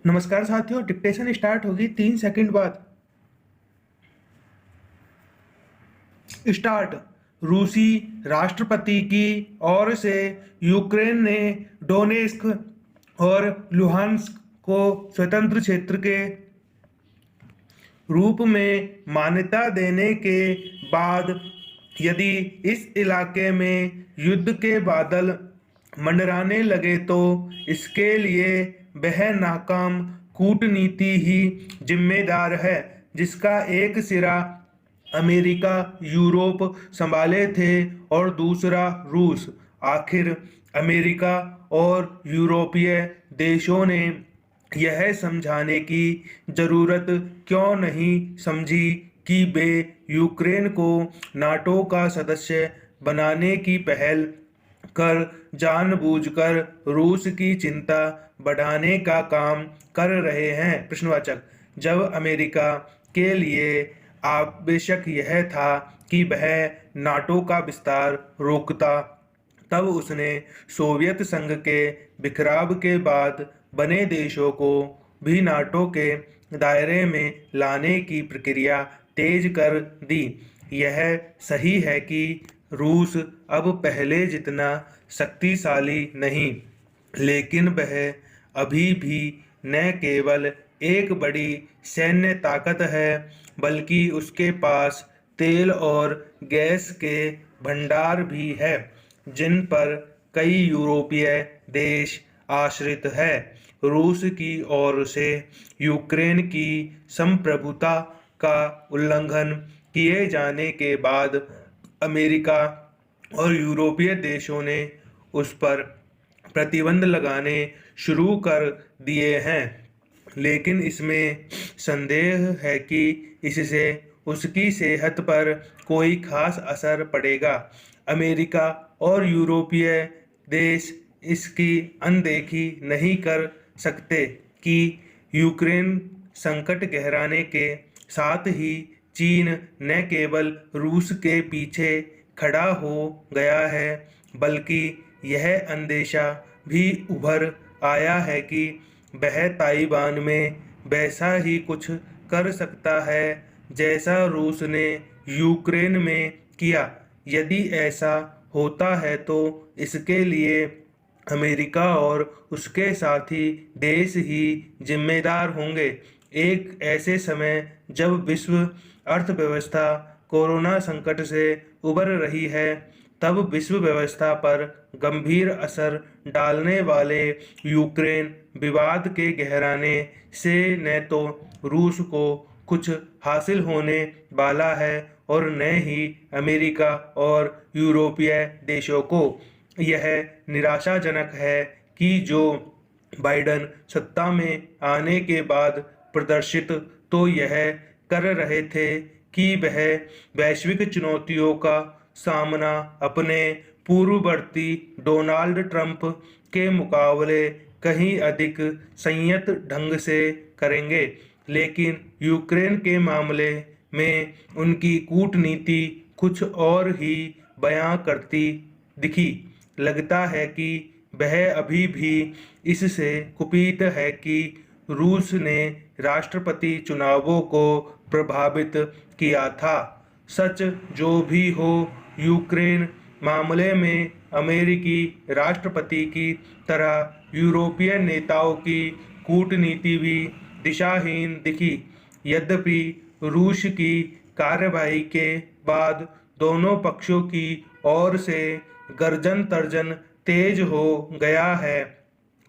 नमस्कार साथियों, dictation start होगी 3 सेकंड बाद। स्टार्ट। रूसी राष्ट्रपति की ओर से यूक्रेन ने डोनेस्क और लुहांस्क को स्वतंत्र क्षेत्र के रूप में मान्यता देने के बाद यदि इस इलाके में युद्ध के बादल मंडराने लगे तो इसके लिए वह नाकाम कूटनीति ही जिम्मेदार है, जिसका एक सिरा अमेरिका यूरोप संभाले थे और दूसरा रूस। आखिर अमेरिका और यूरोपीय देशों ने यह समझाने की जरूरत क्यों नहीं समझी कि वे यूक्रेन को नाटो का सदस्य बनाने की पहल कर जानबूझकर रूस की चिंता बढ़ाने का काम कर रहे हैं। प्रश्नवाचक। जब अमेरिका के लिए आवश्यक यह था कि वह नाटो का विस्तार रोकता, तब उसने सोवियत संघ के बिखराव के बाद बने देशों को भी नाटो के दायरे में लाने की प्रक्रिया तेज कर दी। यह सही है कि रूस अब पहले जितना शक्तिशाली नहीं, लेकिन वह अभी भी न केवल एक बड़ी सैन्य ताकत है, बल्कि उसके पास तेल और गैस के भंडार भी है, जिन पर कई यूरोपीय देश आश्रित है। रूस की ओर से यूक्रेन की संप्रभुता का उल्लंघन किए जाने के बाद अमेरिका और यूरोपीय देशों ने उस पर प्रतिबंध लगाने शुरू कर दिए हैं, लेकिन इसमें संदेह है कि इससे उसकी सेहत पर कोई खास असर पड़ेगा। अमेरिका और यूरोपीय देश इसकी अनदेखी नहीं कर सकते कि यूक्रेन संकट गहराने के साथ ही चीन न केवल रूस के पीछे खड़ा हो गया है, बल्कि यह अंदेशा भी उभर आया है कि वह ताइवान में वैसा ही कुछ कर सकता है जैसा रूस ने यूक्रेन में किया। यदि ऐसा होता है तो इसके लिए अमेरिका और उसके साथी देश ही जिम्मेदार होंगे। एक ऐसे समय जब विश्व अर्थव्यवस्था कोरोना संकट से उबर रही है, तब विश्व व्यवस्था पर गंभीर असर डालने वाले यूक्रेन विवाद के गहराने से न तो रूस को कुछ हासिल होने वाला है और न ही अमेरिका और यूरोपीय देशों को। यह निराशाजनक है कि जो बाइडेन सत्ता में आने के बाद प्रदर्शित तो यह कर रहे थे कि वह वैश्विक चुनौतियों का सामना अपने पूर्ववर्ती डोनाल्ड ट्रंप के मुकाबले कहीं अधिक संयत ढंग से करेंगे, लेकिन यूक्रेन के मामले में उनकी कूटनीति कुछ और ही बयां करती दिखी। लगता है कि वह अभी भी इससे कुपित है कि रूस ने राष्ट्रपति चुनावों को प्रभावित किया था। सच जो भी हो, यूक्रेन मामले में अमेरिकी राष्ट्रपति की तरह यूरोपीय नेताओं की कूटनीति भी दिशाहीन दिखी। यद्यपि रूस की कार्रवाई के बाद दोनों पक्षों की ओर से गर्जन तर्जन तेज हो गया है,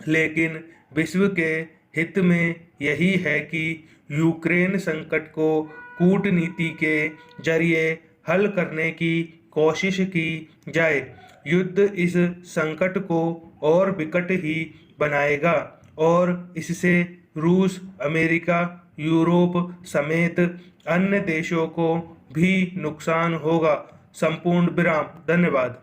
लेकिन विश्व के हित में यही है कि यूक्रेन संकट को कूटनीति के जरिए हल करने की कोशिश की जाए। युद्ध इस संकट को और विकट ही बनाएगा और इससे रूस, अमेरिका, यूरोप समेत अन्य देशों को भी नुकसान होगा। संपूर्ण विराम। धन्यवाद।